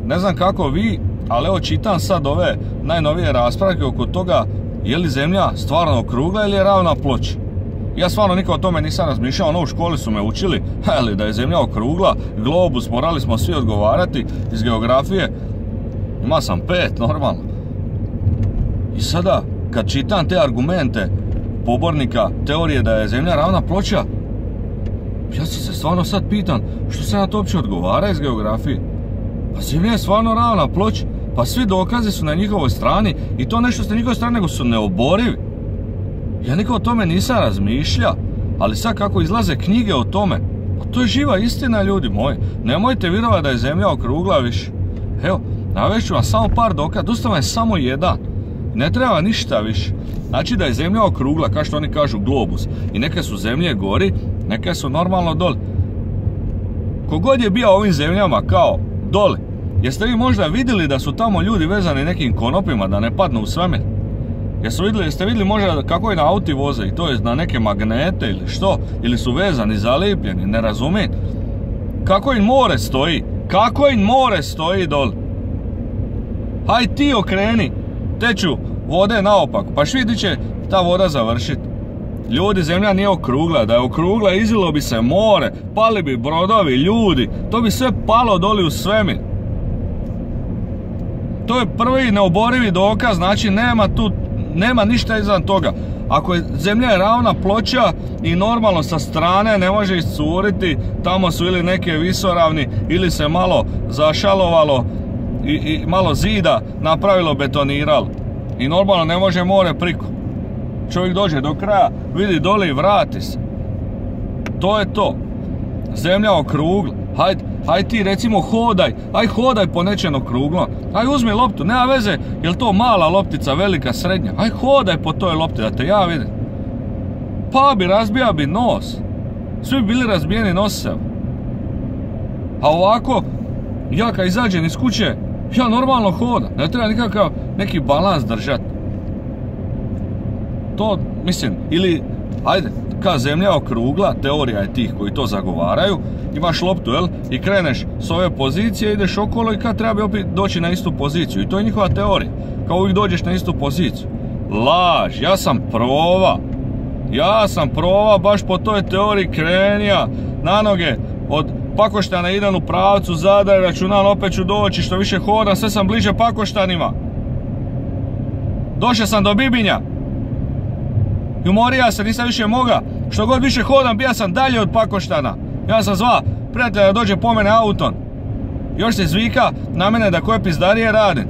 ne znam kako vi, ali evo čitam sad ove najnovije rasprave oko toga je li zemlja stvarno okrugla ili je ravna ploča. Ja stvarno nikad o tome nisam razmišljao, ono u školi su me učili, ali da je zemlja okrugla, globus, morali smo svi odgovarati iz geografije. Ima sam 5, normalno. I sada, kad čitam te argumente pobornika teorije da je zemlja ravna ploča, ja se stvarno sad pitam, što se na to uopće odgovara iz geografije? Pa zemlja je stvarno ravna ploča, pa svi dokazi su na njihovoj strani i to nešto s na njihovoj strani, nego su neoborivi. Ja nikad o tome nisam razmišljao, ali sad kako izlaze knjige o tome, pa to je živa istina, ljudi moji. Nemojte vjerovati da je zemlja okrugla više. Evo, navest ću vam samo par dokaza, dosta je samo jedan. Ne treba ništa više. Znači da je zemlja okrugla, kao što oni kažu globus. I neke su zemlje gori, neke su normalno doli. Kogod je bio ovim zemljama kao doli, jeste vi možda vidjeli da su tamo ljudi vezani nekim konopima da ne padnu u svemir? Jeste vidjeli možda kako je na auti voze i to je na neke magnete ili što? Ili su vezani, zalijepljeni, ne razumijem. Kako im more stoji? Kako im more stoji doli? Haj ti okreni, teču vode naopako, pa vidi će ta voda završiti. Ljudi, zemlja nije okrugla, da je okrugla izvilo bi se more, pali bi brodovi, ljudi, to bi sve palo doli u svemir. To je prvi neoborivi dokaz, znači nema ništa izvan toga. Ako je zemlja ravna ploča i normalno sa strane ne može iscuriti, tamo su ili neke visoravni ili se malo zašalovalo i malo zida napravilo, betoniralo. I normalno ne može more priko. Čovjek dođe do kraja, vidi dole i vrati se. To je to. Zemlja okrugla. Hajde ti recimo hodaj po nečem okruglom. Aj uzmi loptu, nema veze, jel to mala loptica, velika, srednja. Aj hodaj po toj lopti da te ja vidim. Pa razbija bi nos. Svi bi bili razbijeni noseva. A ovako, ja kad izađem iz kuće, ja normalno hodam. Ne treba nikakav neki balans držati. To, mislim, ili, ajde, kad zemlja okrugla, teorija je tih koji to zagovaraju, imaš loptu, jel? I kreneš s ove pozicije, ideš okolo i kad treba bi opet doći na istu poziciju. I to je njihova teorija. Kao uvijek dođeš na istu poziciju. Laž, ja sam prova baš po toj teoriji krenija na noge od Pakoštana idem u pravcu Zadar, računam opet ću doći, što više hodam, sve sam bliže Pakoštanima. Došao sam do Bibinja. I umorija se, nisam više moga. Što god više hodam, bija sam dalje od Pakoštana. Ja sam zva prijatelja da dođe po mene autom. Još se zvika na mene da koje pizdarije radim.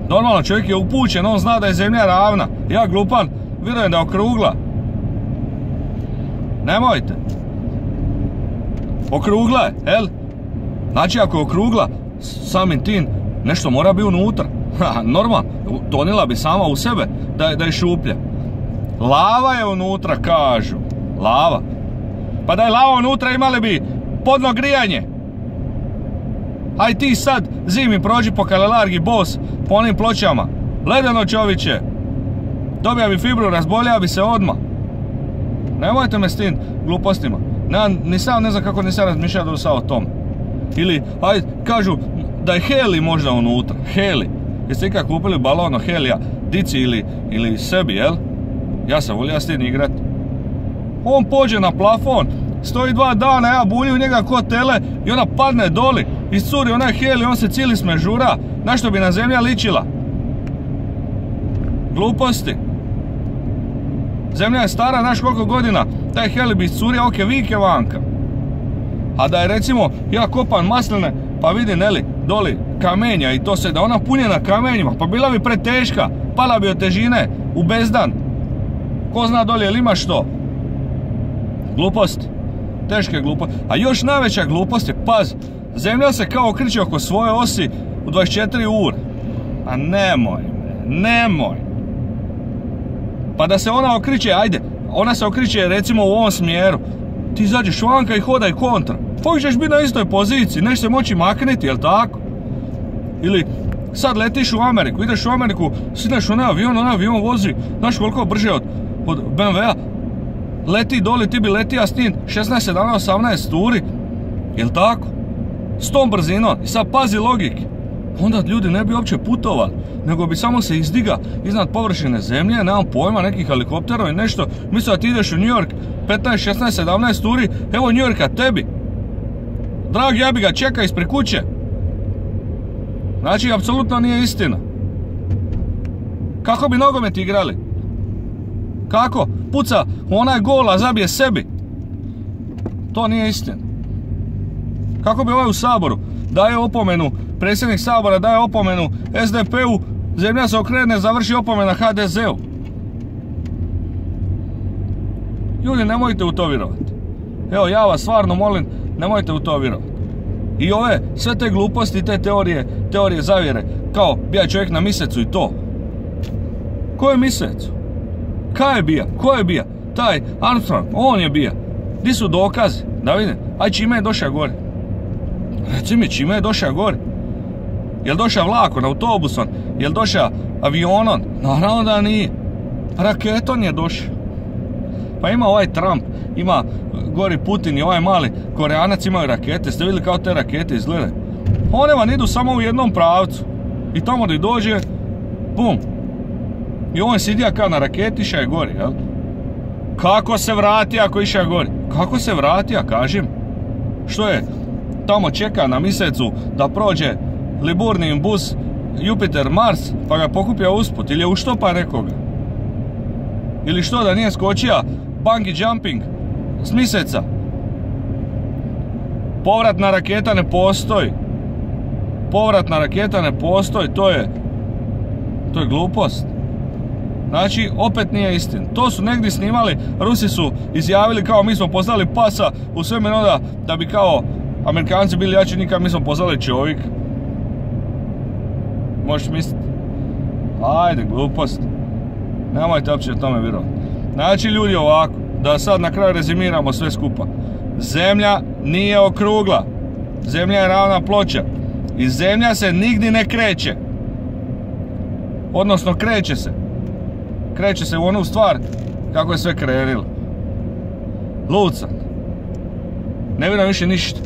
Normalno, čovjek je upućen, on zna da je zemlja ravna. Ja glupan, vjerujem da je okrugla. Nemojte. Okrugla je, jel? Znači ako je okrugla, samim tim nešto mora biti unutra. Normalno, tonila bi sama u sebe da je šuplja. Lava je unutra, kažu. Lava. Pa da je lava unutra, imali bi podno grijanje. Aj ti sad zimi prođi po Kalelargi bos, po onim pločama. Ledeno, čoviće. Dobija bi fibru, razbolija bi se odmah. Nemojte me s tim glupostima. Ne znam kako nisam razmišljao do sada o tom. Ili, ajde, kažu da je heli možda unutra. Heli. Jeste ikad kupili balon od helija dici ili sebi, jel? Ja sam volio s tim igrat. On pođe na plafon, stoji 2 dana, ja bulji u njega ko tele i ona padne doli. Iscuri onaj heli, on se cijeli smežura. Na što bi na zemlja ličila? Gluposti. Zemlja je stara, znaš koliko godina, taj heli bi iscurio oke vike vanka. A da je recimo ja kopam masline, pa vidim Neli doli kamenja i to se da ona punjena kamenjima, pa bila bi preteška, pala bi od težine u bezdan. Ko zna doli, jel ima što? Gluposti. Teške gluposti. A još najveća glupost je, paz, zemlja se kao okreće oko svoje osi u 24 ure. A nemoj. Pa da se ona okriče, ajde, ona se okriče recimo u ovom smjeru. Ti izađeš vanka i hodaj kontra. Pa ćeš biti na istoj poziciji, neš se moći makniti, jel tako? Ili sad letiš u Ameriku, ideš u Ameriku, sidneš onaj avion vozi, znaš koliko brže od BMW-a. Leti doli, ti bi letija s tim 16, 17, 18 turi, jel tako? S tom brzinom. I sad pazi logike. onda ljudi ne bi uopće putovali, nego bi samo se izdiga iznad površine zemlje, nemam pojma, neki helikopterovi, nešto. Misle da ti ideš u New York 15, 16, 17 uri, evo New Yorka tebi. Dragi, ja bi ga čekao ispred kuće. Znači, apsolutno nije istina. Kako bi nogomet igrali? Kako? Puca u onaj gol, a zabije sebi. To nije istina. Kako bi ovaj u Saboru daje opomenu, predsjednik Sabora daje opomenu SDP-u, zemlja se okrene, završi opomena HDZ-u. Ljudi, nemojte u to vjerovati. Evo, ja vas stvarno molim, nemojte u to vjerovati. I ove, sve te gluposti, te teorije zavjere, kao bija čovjek na mjesecu i to. Ko je mjesecu? Kaj je bija? Ko je bija? Taj Armstrong, on je bija. Di su dokazi? Da vidim, aj čime je došao gore? Reci mi, čime je došao gore? Jel došao vlakom, autobusom? Jel došao avionom? Naravno da nije. Raketom je došao. Pa ima ovaj Trump, ima gori Putin i ovaj mali Koreanac imaju rakete. Ste vidjeli kao te rakete izgledaju? One vam idu samo u jednom pravcu. I tamo gdje dođe, bum. I on sidija kao na raketi, iša je gori, jel? Kako se vrati ako iša gori? Kako se vrati, a kažem? Što je? Tamo čeka na mjesecu da prođe Liburnin bus Jupiter-Mars, pa ga pokupio usput, ili je uštopa nekoga? Ili što, da nije skočija bungee jumping s mjeseca? Povratna raketa ne postoji. Povratna raketa ne postoji, to je glupost. Znači, opet nije istina. To su negdje snimali, Rusi su izjavili kao mi smo poslali pasa u svemir, onda da bi kao Amerikanci bili jači nikad, mi smo poslali čovjek. Možeš misliti? Ajde, glupost. Nemojte uopće o tome vjerovati. Znači, ljudi, ovako, da sad na kraju rezimiramo sve skupa. Zemlja nije okrugla. Zemlja je ravna ploča. I zemlja se nigdje ne kreće. Odnosno, kreće se. Kreće se u onu stvar kako je sve krenulo. Lud sam. Ne vjerujem više ništa.